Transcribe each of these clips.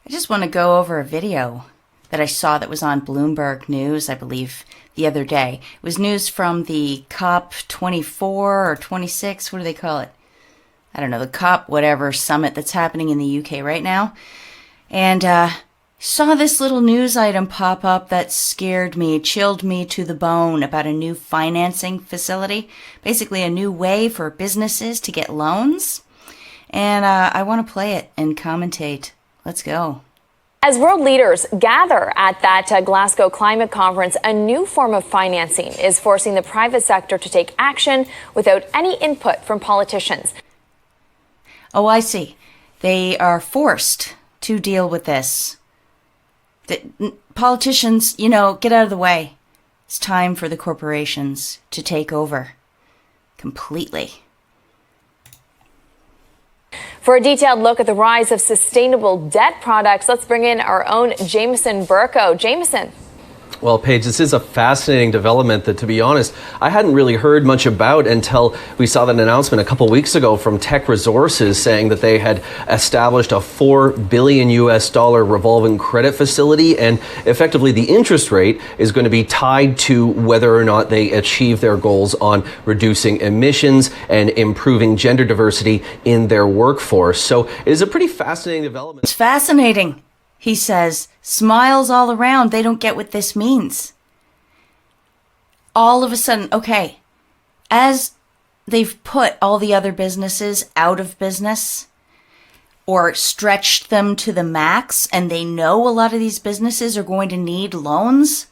I just want to go over a video that I saw that was on Bloomberg News, I believe, the other day. It was news from the COP24 or 26, what do they call it? I don't know, the COP whatever summit that's happening in the UK right now. And saw this little news item pop up that scared me, chilled me to the bone about a new financing facility, basically a new way for businesses to get loans. And I want to play it and commentate. Let's go. As world leaders gather at that Glasgow climate conference, a new form of financing is forcing the private sector to take action without any input from politicians. Oh, I see. They are forced to deal with this. Politicians, get out of the way. It's time for the corporations to take over completely. For a detailed look at the rise of sustainable debt products, let's bring in our own Jameson Burko. Jameson. Well, Paige, this is a fascinating development that, to be honest, I hadn't really heard much about until we saw that announcement a couple weeks ago from Tech Resources saying that they had established a $4 billion revolving credit facility, and effectively the interest rate is going to be tied to whether or not they achieve their goals on reducing emissions and improving gender diversity in their workforce. So it is a pretty fascinating development. It's fascinating. He says, smiles all around. They don't get what this means. All of a sudden, okay, as they've put all the other businesses out of business or stretched them to the max, and they know a lot of these businesses are going to need loans,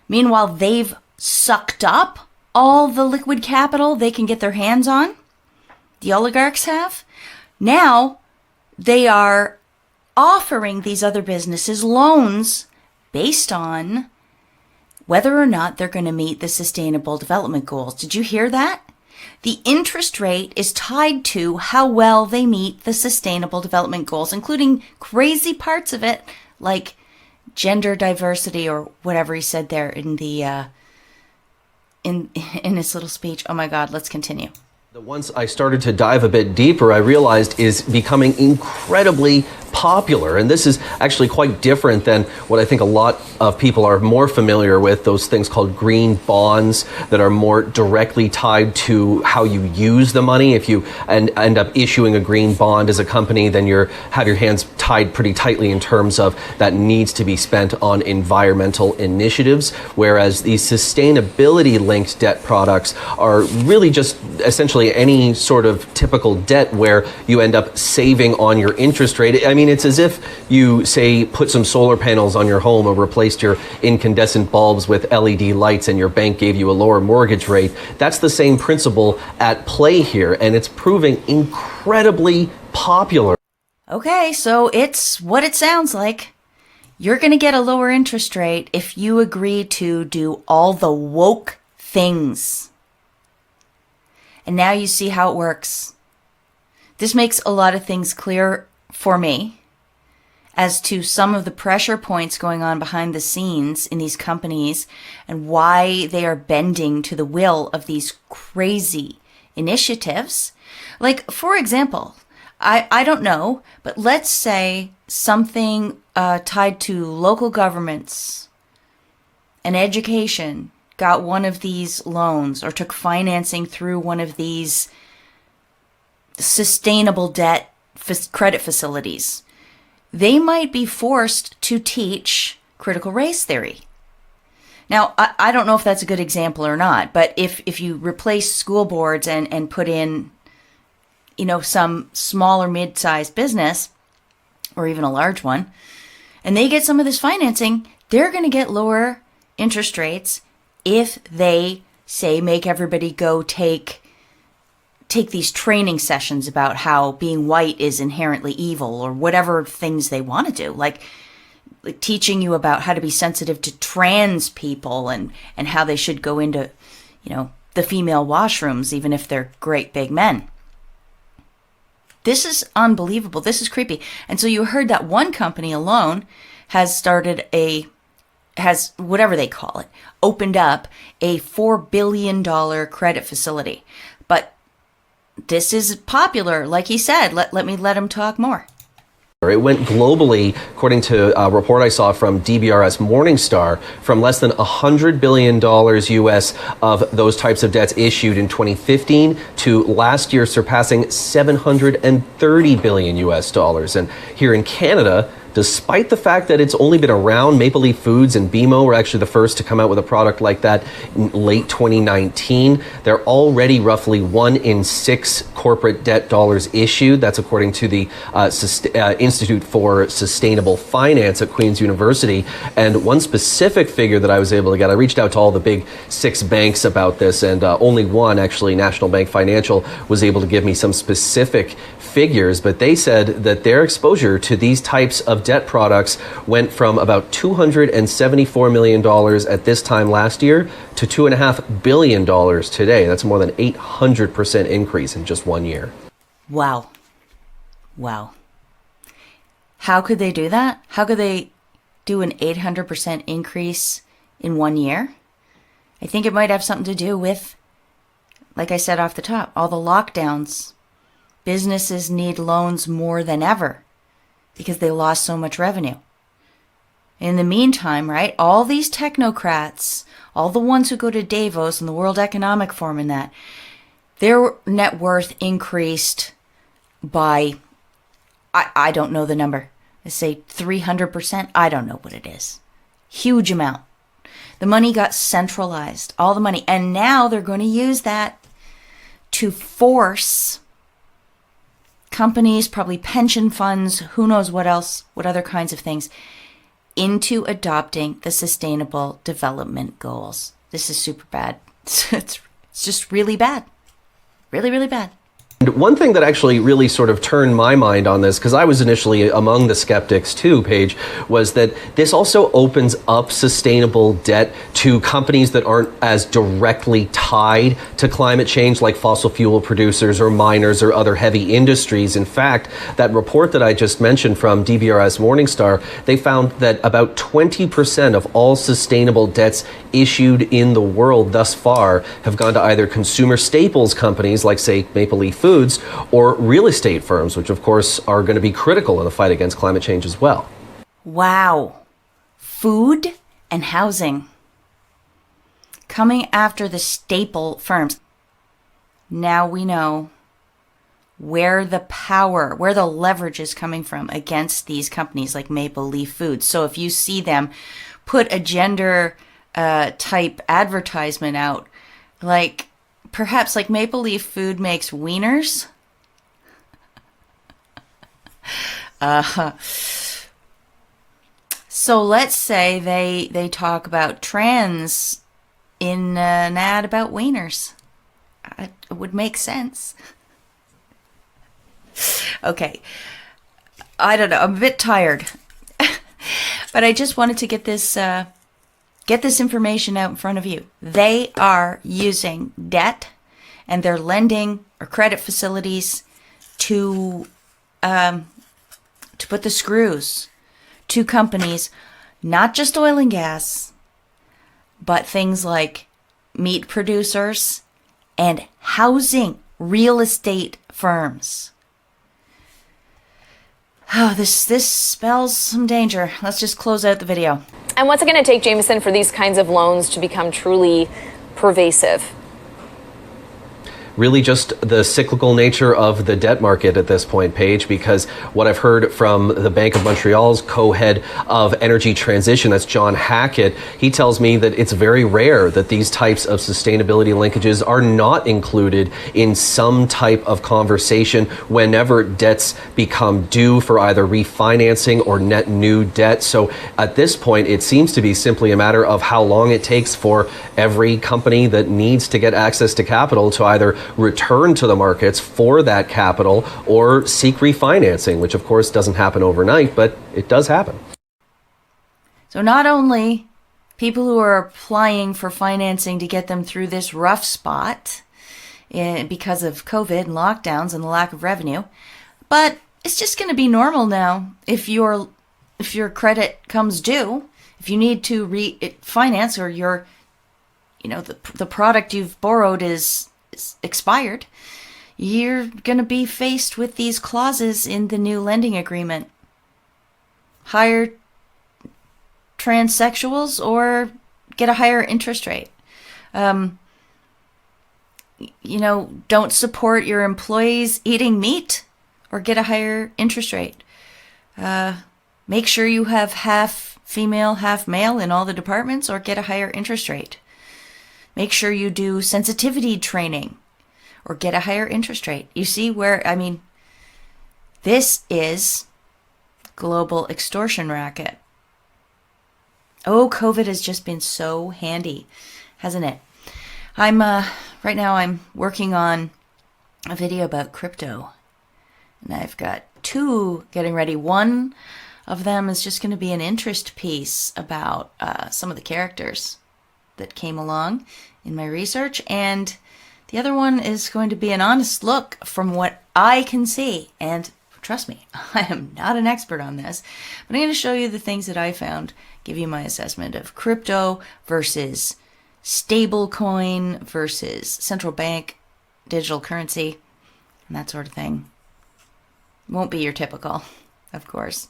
meanwhile, they've sucked up all the liquid capital they can get their hands on. The oligarchs have. Now, they are offering these other businesses loans based on whether or not they're going to meet the sustainable development goals. Did you hear that? The interest rate is tied to how well they meet the sustainable development goals, including crazy parts of it like gender diversity or whatever he said there in the in his little speech. Oh my God, let's continue. Once I started to dive a bit deeper, I realized is becoming incredibly popular. And this is actually quite different than what I think a lot of people are more familiar with, those things called green bonds that are more directly tied to how you use the money. If you end up issuing a green bond as a company, then you have your hands tied pretty tightly in terms of that needs to be spent on environmental initiatives, whereas these sustainability linked debt products are really just essentially any sort of typical debt where you end up saving on your interest rate. I mean, it's as if you, say, put some solar panels on your home or replaced your incandescent bulbs with LED lights and your bank gave you a lower mortgage rate. That's the same principle at play here, and it's proving incredibly popular. Okay, so it's what it sounds like. You're going to get a lower interest rate if you agree to do all the woke things. And now you see how it works. This makes a lot of things clear for me as to some of the pressure points going on behind the scenes in these companies and why they are bending to the will of these crazy initiatives. Like, for example, I don't know, but let's say something tied to local governments and education got one of these loans or took financing through one of these sustainable debt credit facilities. They might be forced to teach critical race theory. Now, I don't know if that's a good example or not, but if you replace school boards and put in, some small or mid-sized business, or even a large one, and they get some of this financing, they're going to get lower interest rates if they, say, make everybody go take these training sessions about how being white is inherently evil or whatever things they want to do, like teaching you about how to be sensitive to trans people and how they should go into, the female washrooms, even if they're great big men. This is unbelievable. This is creepy. And so you heard that one company alone has whatever they call it, opened up a $4 billion credit facility. But this is popular. Like he said, let me let him talk more. It went globally, according to a report I saw from DBRS Morningstar, from less than $100 billion US of those types of debts issued in 2015 to last year surpassing $730 billion US dollars. And here in Canada, despite the fact that it's only been around, Maple Leaf Foods and BMO were actually the first to come out with a product like that in late 2019. They're already roughly 1 in 6 corporate debt dollars issued. That's according to the Institute for Sustainable Finance at Queen's University. And one specific figure that I was able to get, I reached out to all the big 6 banks about this, and only one, actually, National Bank Financial, was able to give me some specific figures, but they said that their exposure to these types of debt products went from about $274 million at this time last year to $2.5 billion today. That's more than 800% increase in just 1 year. Wow. Wow. How could they do that? How could they do an 800% increase in 1 year? I think it might have something to do with, like I said off the top, all the lockdowns. Businesses need loans more than ever because they lost so much revenue. In the meantime, right, all these technocrats, all the ones who go to Davos and the World Economic Forum and that, their net worth increased by, I don't know the number. I say 300%. I don't know what it is. Huge amount. The money got centralized, all the money. And now they're going to use that to force companies, probably pension funds, who knows what else, what other kinds of things, into adopting the Sustainable Development Goals. This is super bad. It's just really bad. Really, really bad. And one thing that actually really sort of turned my mind on this, because I was initially among the skeptics too, Paige, was that this also opens up sustainable debt to companies that aren't as directly tied to climate change, like fossil fuel producers or miners or other heavy industries. In fact, that report that I just mentioned from DBRS Morningstar, they found that about 20% of all sustainable debts issued in the world thus far have gone to either consumer staples companies like, say, Maple Leaf Foods, or real estate firms, which of course are going to be critical in the fight against climate change as well. Wow. Food and housing coming after the staple firms. Now we know where the power, where the leverage is coming from against these companies like Maple Leaf Foods. So if you see them put a gender type advertisement out, like perhaps like Maple Leaf Food makes wieners. So let's say they talk about trans in an ad about wieners. It would make sense. Okay. I don't know. I'm a bit tired. But I just wanted to get this information out in front of you. They are using debt and their lending or credit facilities to put the screws to companies, not just oil and gas, but things like meat producers and housing, real estate firms. Oh, this spells some danger. Let's just close out the video. And what's it going to take, Jameson, for these kinds of loans to become truly pervasive? Really just the cyclical nature of the debt market at this point, Paige, because what I've heard from the Bank of Montreal's co-head of energy transition, that's John Hackett, he tells me that it's very rare that these types of sustainability linkages are not included in some type of conversation whenever debts become due for either refinancing or net new debt. So at this point, it seems to be simply a matter of how long it takes for every company that needs to get access to capital to either return to the markets for that capital or seek refinancing, which of course doesn't happen overnight, but it does happen. So not only people who are applying for financing to get them through this rough spot because of COVID and lockdowns and the lack of revenue, but it's just going to be normal now. If your credit comes due, if you need to refinance or the product you've borrowed is expired, you're going to be faced with these clauses in the new lending agreement hire transsexuals or get a higher interest rate. Don't support your employees eating meat or get a higher interest rate. Make sure you have half female, half male in all the departments or get a higher interest rate. Make sure you do sensitivity training or get a higher interest rate. You see where, this is global extortion racket. Oh, COVID has just been so handy, hasn't it? Right now I'm working on a video about crypto. And I've got 2 getting ready. One of them is just going to be an interest piece about some of the characters that came along in my research. And the other one is going to be an honest look from what I can see. And trust me, I am not an expert on this, but I'm going to show you the things that I found, give you my assessment of crypto versus stablecoin versus central bank digital currency and that sort of thing. Won't be your typical, of course.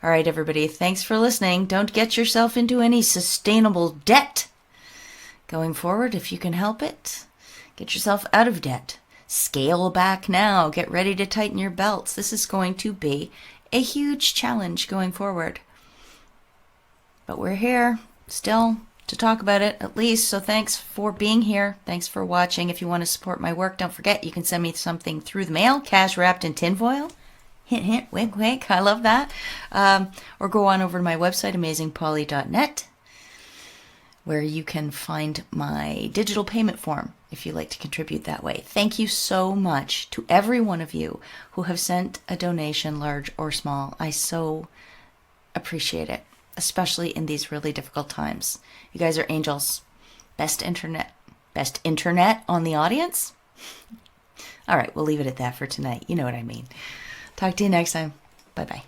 All right, everybody, thanks for listening. Don't get yourself into any sustainable debt going forward if you can help it. Get yourself out of debt. Scale back now. Get ready to tighten your belts. This is going to be a huge challenge going forward. But we're here still to talk about it, at least. So thanks for being here. Thanks for watching. If you want to support my work, don't forget you can send me something through the mail, cash wrapped in tinfoil. Hint, hint, wink, wink. I love that. Or go on over to my website, amazingpolly.net, where you can find my digital payment form if you like to contribute that way. Thank you so much to every one of you who have sent a donation, large or small. I so appreciate it, especially in these really difficult times. You guys are angels. Best internet on the audience? All right, we'll leave it at that for tonight. You know what I mean. Talk to you next time. Bye-bye.